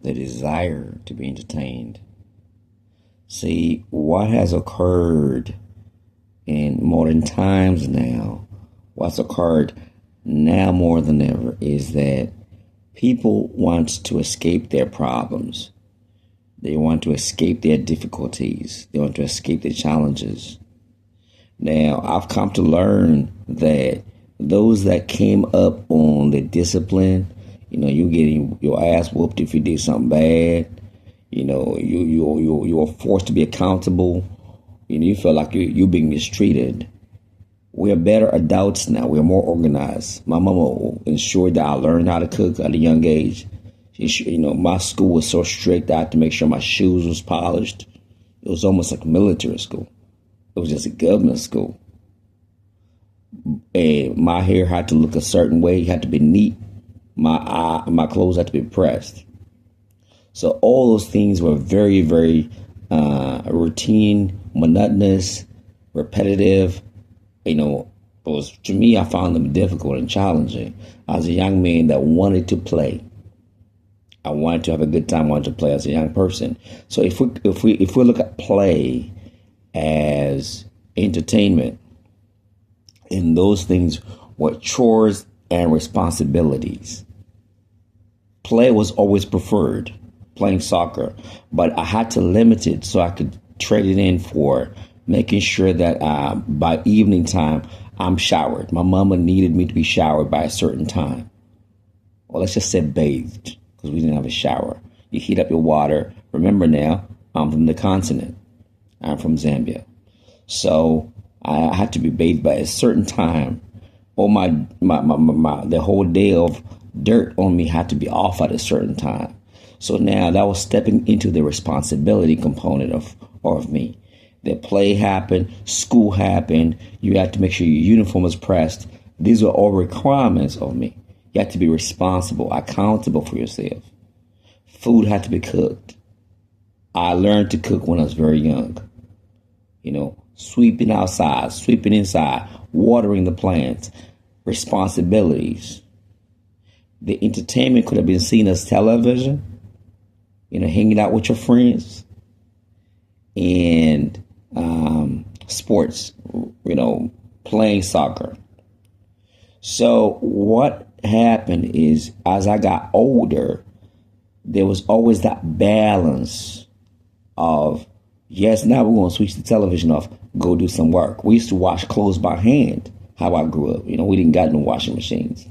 the desire to be entertained. See, what has occurred in modern times now, what's occurred now more than ever, is that people want to escape their problems. They want to escape their difficulties. They want to escape their challenges. Now, I've come to learn that those that came up on the discipline, you getting your ass whooped if you did something bad. You are forced to be accountable. You feel like you're being mistreated. We are better adults now. We're more organized. My mama ensured that I learned how to cook at a young age. My school was so strict. I had to make sure my shoes was polished. It was almost like military school. It was just a government school. And my hair had to look a certain way. It had to be neat. My clothes had to be pressed. So all those things were very, very routine, monotonous, repetitive. To me, I found them difficult and challenging. I was a young man that wanted to play. I wanted to have a good time. I wanted to play as a young person. So if we look at play as entertainment, and those things were chores and responsibilities. Play was always preferred, playing soccer, but I had to limit it so I could trade it in for making sure that by evening time I'm showered. My mama needed me to be showered by a certain time. Well, let's just say bathed, because we didn't have a shower. You heat up your water. Remember now, I'm from the continent. I'm from Zambia. So I had to be bathed by a certain time. Or the whole day of dirt on me had to be off at a certain time. So now that was stepping into the responsibility component of me. The play happened, school happened, you had to make sure your uniform was pressed. These are all requirements of me. You had to be responsible, accountable for yourself. Food had to be cooked. I learned to cook when I was very young. Sweeping outside, sweeping inside, watering the plants, responsibilities. The entertainment could have been seen as television, hanging out with your friends, and sports, playing soccer. So what happened is, as I got older, there was always that balance of, yes, now we're going to switch the television off, go do some work. We used to wash clothes by hand, how I grew up. We didn't got no washing machines.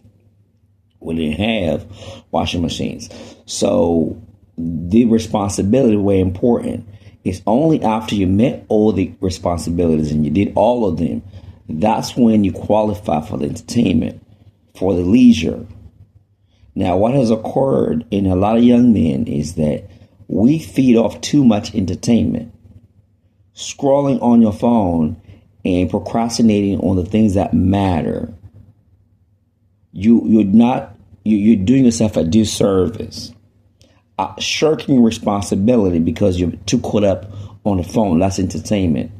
We didn't have washing machines. So the responsibility were important. It's only after you met all the responsibilities and you did all of them, that's when you qualify for the entertainment, for the leisure. Now, what has occurred in a lot of young men is that we feed off too much entertainment. Scrolling on your phone and procrastinating on the things that matter. You're doing yourself a disservice. Shirking responsibility because you're too caught up on the phone. That's entertainment.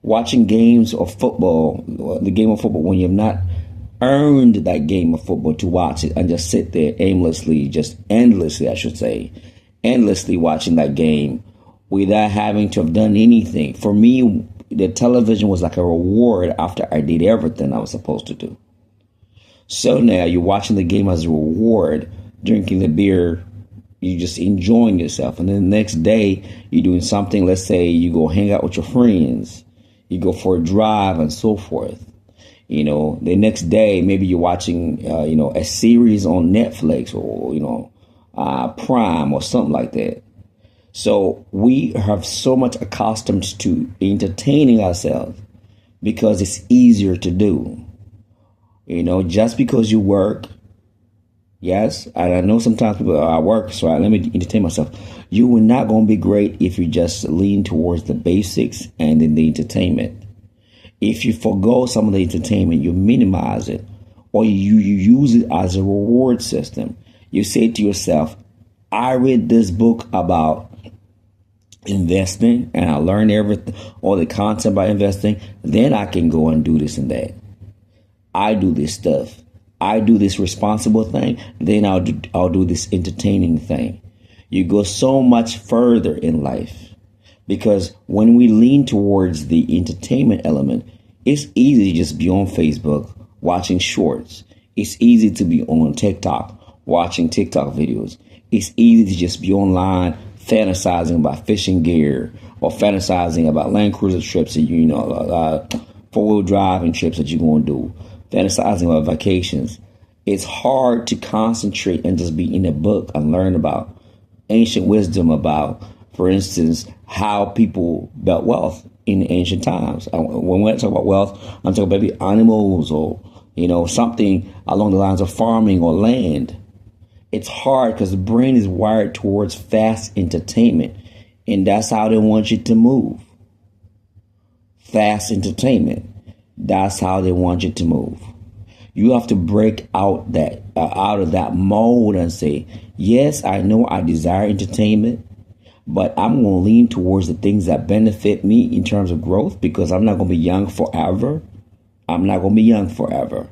Watching games of football, the game of football, when you've not earned that game of football to watch it and just sit there aimlessly, just endlessly, I should say, endlessly watching that game without having to have done anything. For me, the television was like a reward after I did everything I was supposed to do. So now you're watching the game as a reward, drinking the beer, you're just enjoying yourself. And then the next day, you're doing something. Let's say you go hang out with your friends. You go for a drive and so forth. The next day, maybe you're watching, a series on Netflix or, Prime or something like that. So we have so much accustomed to entertaining ourselves because it's easier to do. Just because you work, yes, and I know sometimes people I work, so let me entertain myself. You are not going to be great if you just lean towards the basics and then the entertainment. If you forgo some of the entertainment, you minimize it, or you use it as a reward system. You say to yourself, I read this book about investing and I learned everything, all the content about investing, then I can go and do this and that. I do this stuff. I do this responsible thing, then I'll do this entertaining thing. You go so much further in life because when we lean towards the entertainment element, it's easy to just be on Facebook watching shorts. It's easy to be on TikTok watching TikTok videos. It's easy to just be online fantasizing about fishing gear or fantasizing about Land Cruiser trips that four-wheel driving trips that you're going to do, fantasizing about vacations. It's hard to concentrate and just be in a book and learn about ancient wisdom about, for instance, how people built wealth in ancient times. When we talk about wealth, I'm talking about maybe animals or, something along the lines of farming or land. It's hard because the brain is wired towards fast entertainment, and that's how they want you to move. Fast entertainment. That's how they want you to move. You have to break out of that mold and say, yes, I know I desire entertainment, but I'm going to lean towards the things that benefit me in terms of growth because I'm not going to be young forever. I'm not going to be young forever.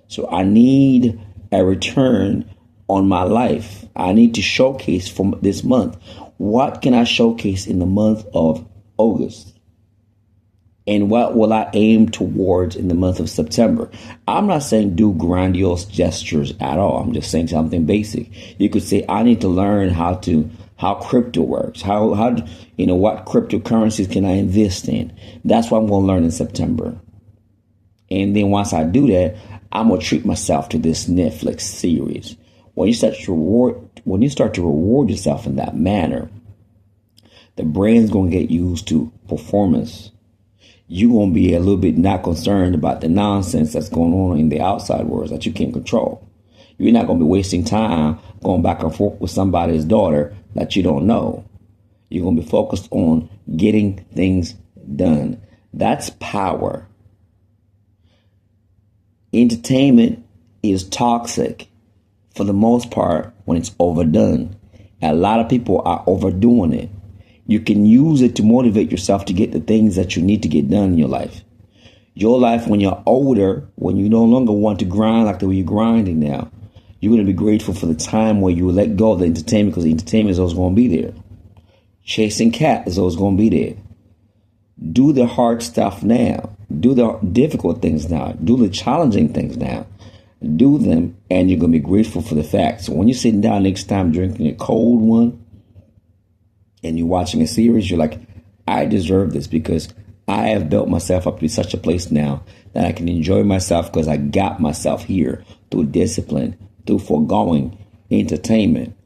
So I need a return on my life. I need to showcase from this month. What can I showcase in the month of August? And what will I aim towards in the month of September? I'm not saying do grandiose gestures at all. I'm just saying something basic. You could say, I need to learn how crypto works. What cryptocurrencies can I invest in? That's what I'm going to learn in September. And then once I do that, I'm going to treat myself to this Netflix series. When you start to reward yourself in that manner, the brain's going to get used to performance. You're going to be a little bit not concerned about the nonsense that's going on in the outside world that you can't control. You're not going to be wasting time going back and forth with somebody's daughter that you don't know. You're going to be focused on getting things done. That's power. Entertainment is toxic for the most part when it's overdone. A lot of people are overdoing it. You can use it to motivate yourself to get the things that you need to get done in your life. Your life when you're older, when you no longer want to grind like the way you're grinding now, you're going to be grateful for the time where you let go of the entertainment because the entertainment is always going to be there. Chasing cat is always going to be there. Do the hard stuff now. Do the difficult things now. Do the challenging things now. Do them, and you're going to be grateful for the fact. So when you're sitting down next time drinking a cold one, and you're watching a series, you're like, I deserve this because I have built myself up to such a place now that I can enjoy myself because I got myself here through discipline, through foregoing entertainment.